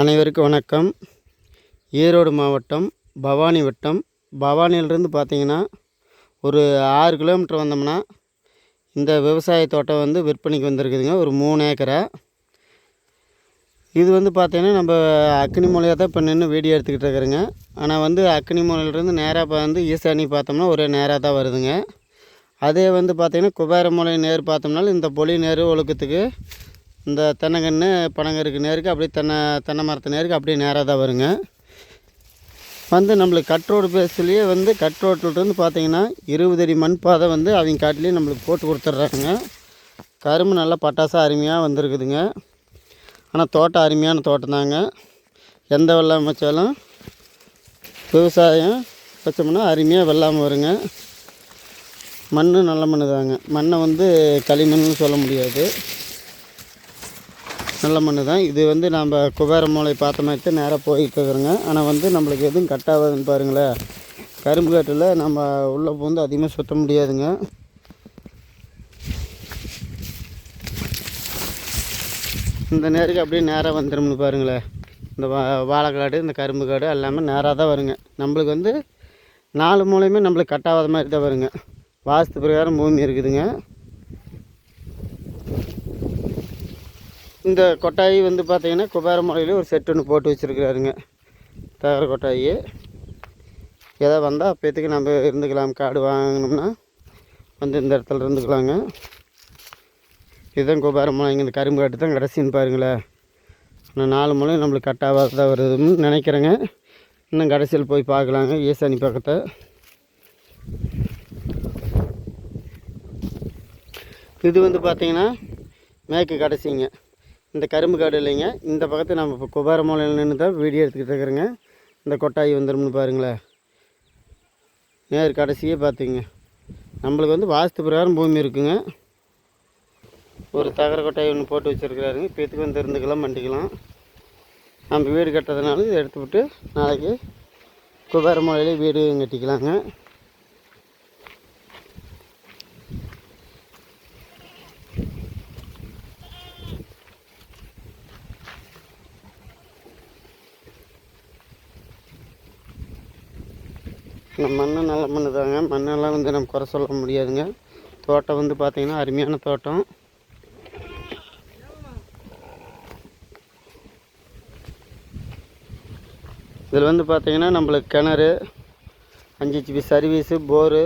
அனைவருக்கும் வணக்கம். ஈரோடு மாவட்டம் பவானி வட்டம். பவானியிலிருந்து பார்த்திங்கன்னா ஒரு 6 கிலோமீட்டர் வந்தோம்னா இந்த விவசாய தோட்டம் வந்து விற்பனைக்கு வந்திருக்குதுங்க. ஒரு 3 ஏக்கரா. இது வந்து பார்த்திங்கன்னா நம்ம அக்னி மூலையாக தான் இப்போ நின்று வீடியோ எடுத்துக்கிட்டு இருக்கிறேங்க. ஆனால் வந்து அக்னி மூலையிலேருந்து நேராக வந்து ஈசானி பார்த்தோம்னா ஒரே நேராக தான் வருதுங்க. அதே வந்து பார்த்திங்கன்னா குபேர மூலை நேர் பார்த்தோம்னாலும் இந்த பொலி நேர் ஒழுக்கத்துக்கு இந்த தென்னங்கன்று பனங்கருக்கு நேருக்கு அப்படியே தென்னை மரத்து நேருக்கு அப்படியே நேராக தான் வருங்க. வந்து நம்மளுக்கு கட் ரோடு பேஸ்லேயே வந்து கட் ரோட்டிலிருந்து பார்த்திங்கன்னா 20 அடி மண் பாதை வந்து அவங்க காட்டிலேயே நம்மளுக்கு போட்டு கொடுத்துட்றாங்க. கரும்பு நல்லா பட்டாசாக அருமையாக வந்திருக்குதுங்க. ஆனால் தோட்டம் அருமையான தோட்டம் தாங்க. எந்த வெள்ளாமை வச்சாலும் விவசாயம் வச்சோம்னா அருமையாக வெள்ளாமை வருங்க. மண் நல்ல மண் தாங்க. மண்ணை வந்து களிமண்னு சொல்ல முடியாது, நல்ல மண் தான். இது வந்து நம்ம குபேர மூலை பார்த்த மாதிரி தான் நேராக போயிட்டு இருக்கிறோங்க. ஆனால் வந்து நம்மளுக்கு எதுவும் கட்டாகுதுன்னு பாருங்களேன். கரும்பு காட்டில் நம்ம உள்ளே வந்து அதிகமாக சுற்ற முடியாதுங்க. இந்த நேருக்கு அப்படியே நேராக வந்துடும்னு பாருங்களேன். இந்த வாழைக்காடு இந்த கரும்பு காடு எல்லாமே நேராக தான் வருங்க. நம்மளுக்கு வந்து 4 மூலையுமே நம்மளுக்கு கட்டாகாத மாதிரி தான் வருங்க. வாஸ்து பிரகாரம் பூமி இருக்குதுங்க. இந்த கொட்டாயி வந்து பார்த்திங்கன்னா குபேர மூலையில் ஒரு செட் ஒன்று போட்டு வச்சுருக்கிறாருங்க. தகர கொட்டாயி எதோ வந்தால் அப்போத்துக்கு நம்ம இருந்துக்கலாம். காடு வாங்கினோம்னா வந்து இந்த இடத்துல இருந்துக்கலாங்க. இதுதான் குபேர மூலை. இங்கே இந்த கரும்பு காட்டு தான் கடைசின்னு பாருங்களேன். ஆனால் 4 மூலையும் நம்மளுக்கு கட்டாவாக தான் வருதுன்னு நினைக்கிறேங்க. இன்னும் கடைசியில் போய் பார்க்கலாங்க. ஈசானி பக்கத்தை இது வந்து பார்த்திங்கன்னா மேற்கு கடைசிங்க. இந்த கரும்பு காடு இல்லைங்க. இந்த பக்கத்தை நம்ம இப்போ குபேர மூலையில் நின்று தான் வீடியோ எடுத்துக்கிட்டு இருக்கிறேங்க. இந்த கொட்டாயி வந்துடும்னு பாருங்களேன். நேர் கடைசியே பார்த்துங்க. நம்மளுக்கு வந்து வாஸ்து பிரகாரம் பூமி இருக்குங்க. ஒரு தகர கொட்டாய் ஒன்று போட்டு வச்சுருக்கிறாருங்க. இப்போ இதுக்கு வந்து இருந்துக்கலாம் பண்ணிக்கலாம். நம்ம வீடு கட்டுறதுனால இதை எடுத்துவிட்டு நாளைக்கு குபேர மூலையிலே வீடு கட்டிக்கலாங்க. இந்த மண் நல்ல மண் தாங்க. மண்ணெல்லாம் வந்து நம்ம குறை சொல்ல முடியாதுங்க. தோட்டம் வந்து பார்த்திங்கன்னா அருமையான தோட்டம். இதில் வந்து பார்த்திங்கன்னா நம்மளுக்கு கிணறு 5 HP சர்வீஸு போரு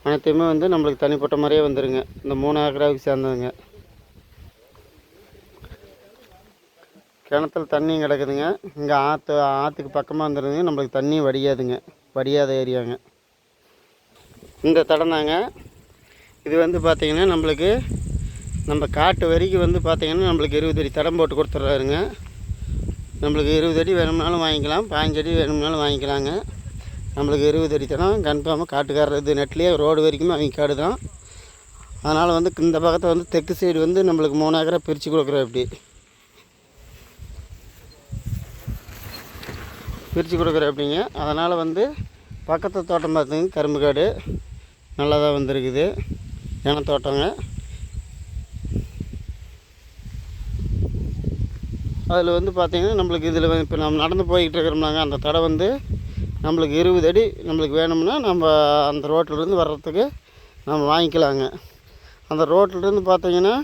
அனைத்தையுமே வந்து நம்மளுக்கு தனிப்பட்ட முறையே வந்துடுங்க. இந்த 3 ஏக்கராவுக்கு சேர்ந்ததுங்க. கிணத்துல தண்ணியும் கிடக்குதுங்க. இங்கே ஆற்றுக்கு பக்கமாக வந்துடுதுங்க. நம்மளுக்கு தண்ணி வடியாதுங்க. வடியாத ஏரியாங்க இந்த தடம் தாங்க. இது வந்து பார்த்திங்கன்னா நம்மளுக்கு நம்ம காட்டு வரைக்கும் வந்து பார்த்திங்கன்னா நம்மளுக்கு 20 அடி தடம் போட்டு கொடுத்துட்றாருங்க. நம்மளுக்கு 20 அடி வேணும்னாலும் வாங்கிக்கலாம், 15 அடி வேணும்னாலும் வாங்கிக்கலாங்க. நம்மளுக்கு 20 அடி தடம் கன்ஃபார்மாக காட்டுக்காரர் இது நெட்லேயே ரோடு வரைக்குமே அவங்க காடு தான். அதனால் வந்து இந்த பக்கத்தை வந்து தெற்கு சைடு வந்து நம்மளுக்கு 3 ஏக்கரா பிரித்து கொடுக்குறோம். இப்படி பிரித்து கொடுக்குறேன் அப்படிங்க. அதனால் வந்து பக்கத்து தோட்டம் பார்த்துங்க. கரும்பு காடு நல்லா தான் வந்திருக்குது. ஏன தோட்டங்க. அதில் வந்து பார்த்திங்கன்னா நம்மளுக்கு இதில் இப்போ நம்ம நடந்து போய்கிட்டு இருக்கிறோம்னாங்க. அந்த தடம் வந்து நம்மளுக்கு 20 அடி நம்மளுக்கு வேணும்னா நம்ம அந்த ரோட்டிலேருந்து வர்றதுக்கு நம்ம வாங்கிக்கலாங்க. அந்த ரோட்டிலேருந்து பார்த்திங்கன்னா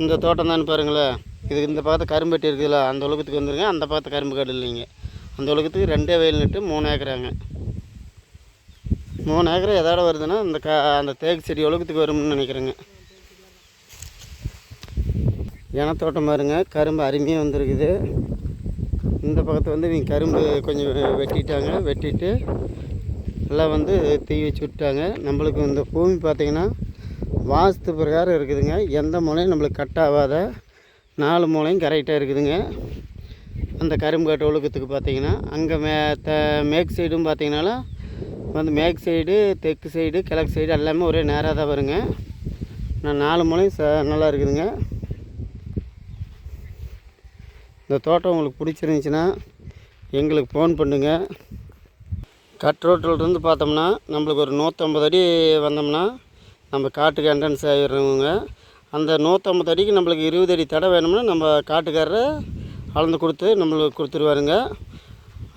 இந்த தோட்டம் தான் பாருங்களேன். இது இந்த பக்கத்து கரும்பு வெட்டி இருக்குதுல்ல, அந்த உலகத்துக்கு வந்துருங்க. அந்த பக்கத்து கரும்பு காடு இல்லைங்க. அந்த உலகத்துக்கு 2 வயல் நட்டு 3 ஏக்கராங்க. 3 ஏக்கரா எதோட வருதுன்னா அந்த தேக்கு செடி உலகத்துக்கு வரும்னு நினைக்கிறேங்க. தோட்டம் பாருங்க. கரும்பு அருமையாக வந்துருக்குது. இந்த பக்கத்து வந்து இவங்க கரும்பு கொஞ்சம் வெட்டிட்டாங்க. வெட்டிட்டு எல்லாம் வந்து தீ வச்சு விட்டாங்க. நம்மளுக்கு இந்த பூமி பார்த்திங்கன்னா வாஸ்து பிரகாரம் இருக்குதுங்க. எந்த மூலையும் நம்மளுக்கு கட் ஆகாத 4 மூலையும் கரெக்டாக இருக்குதுங்க. அந்த கரும்பு காட்டு ஒழுக்கத்துக்கு பார்த்திங்கன்னா அங்கே மேற்கு சைடும் பார்த்திங்கனாலும் வந்து மேற்கு சைடு தெற்கு சைடு கிழக்கு சைடு எல்லாமே ஒரே நேராக தான் வருங்க. நான் 4 மூலையும் நல்லா இருக்குதுங்க. இந்த தோட்டம் உங்களுக்கு பிடிச்சிருந்துச்சின்னா எங்களுக்கு ஃபோன் பண்ணுங்கள். கட் ரோட்டிலிருந்து பார்த்தோம்னா நம்மளுக்கு ஒரு 150 அடி வந்தோம்னா நம்ம காட்டுக்கு என்ட்ரன்ஸ் ஆகிடுறவங்க. அந்த 150 அடிக்கு நம்மளுக்கு 20 அடி தடை வேணும்னா நம்ம காட்டுக்காரரை அளந்து கொடுத்து நம்மளுக்கு கொடுத்துருவாருங்க.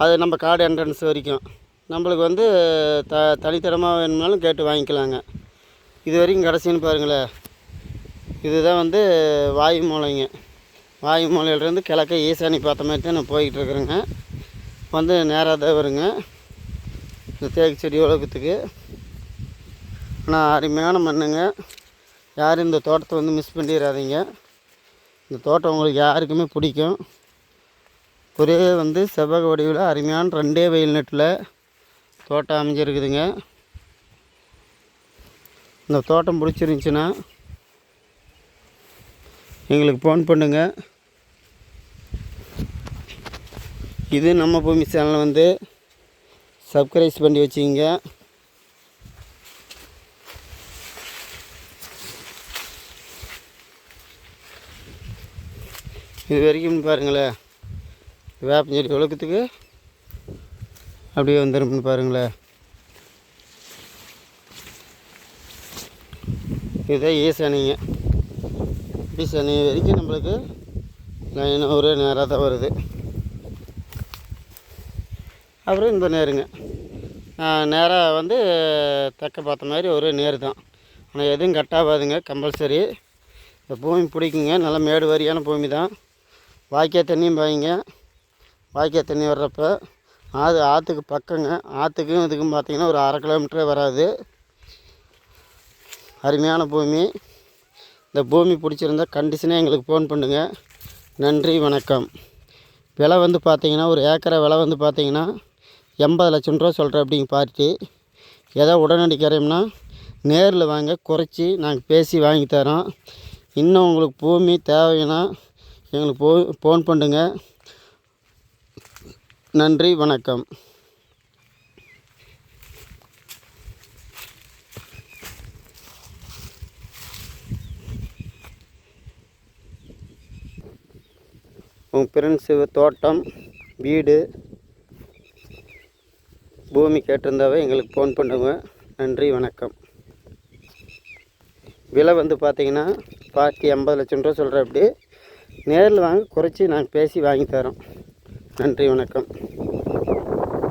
அது நம்ம காடு என்ட்ரன்ஸ் வரைக்கும் நம்மளுக்கு வந்து தனித்தடமாக வேணும்னாலும் கேட்டு வாங்கிக்கலாங்க. இது வரைக்கும் கடைசின்னு பாருங்களேன். இதுதான் வந்து வாயு மூலைங்க. வாயு மூலையிலேருந்து கிழக்க ஈசானி பார்த்த மாதிரி தான் நான் போய்கிட்டு இருக்கிறேங்க. வந்து நேராக தான் வருங்க இந்த தேக்கு செடி உலகத்துக்கு. ஆனால் அருமையான மண்ணுங்க. யாரும் இந்த தோட்டத்தை வந்து மிஸ் பண்ணிடாதீங்க. இந்த தோட்டம் உங்களுக்கு யாருக்குமே பிடிக்கும். ஒரே வந்து செவ்வக வடிவில் அருமையான 2 வெயில் நெட்டில் தோட்டம் அமைஞ்சிருக்குதுங்க. இந்த தோட்டம் பிடிச்சிருந்துச்சின்னா எங்களுக்கு ஃபோன் பண்ணுங்க. இது நம்ம பூமி சேனலை வந்து சப்ஸ்கிரைப் பண்ணி வச்சுக்கிங்க. இது வரைக்கும் பாருங்களேன், வேப்பஞ்செடி ஒழுக்கத்துக்கு அப்படியே வந்துடும் பாருங்களேன். இதுதான் ஈசானிங்க. ஈசானி வரைக்கும் நம்மளுக்கு லைனாக ஒரே நேராக தான் வருது. அப்புறம் இந்த நேருங்க, நேராக வந்து தெற்க பார்த்த மாதிரி ஒரே நேர் தான். ஆனால் எதுவும் கட்டாகாதுங்க, கம்பல்சரி. இந்த பூமி பிடிக்குங்க. நல்லா மேடு வாரியான பூமி தான். வாய்க்கால் தண்ணியும் பாய்ங்க. வாய்க்கால் தண்ணி வர்றப்போ ஆற்றுக்கு பக்கங்க. ஆற்றுக்கும் இதுக்கும் பார்த்திங்கன்னா ஒரு 1/2 கிலோமீட்டரே வராது. அருமையான பூமி. இந்த பூமி பிடிச்சிருந்தால் கண்டிஷனாக எங்களுக்கு ஃபோன் பண்ணுங்கள். நன்றி, வணக்கம். விலை வந்து பார்த்திங்கன்னா ஒரு ஏக்கரை விலை வந்து பார்த்திங்கன்னா 80 லட்சம் ரூபா சொல்கிறேன் அப்படிங்க பார்ட்டி. ஏதோ உடனடி கரையம்னா நேரில் வாங்க, குறைச்சி நாங்கள் பேசி வாங்கி தரோம். இன்னும் உங்களுக்கு பூமி தேவைன்னா எங்களுக்கு ஃபோன் பண்ணுங்க. நன்றி, வணக்கம். உங்கள் ஃப்ரெண்ட்ஸு தோட்டம், வீடு, பூமி கேட்டிருந்தாவே எங்களுக்கு ஃபோன் பண்ணுங்க. நன்றி, வணக்கம். விலை வந்து பார்த்திங்கன்னா பார்ட்டி 80 லட்சம் ரூபா சொல்கிறேன். அப்படி நேரில் வாங்க, குறைச்சி நாங்கள் பேசி வாங்கி தரோம். நன்றி, வணக்கம்.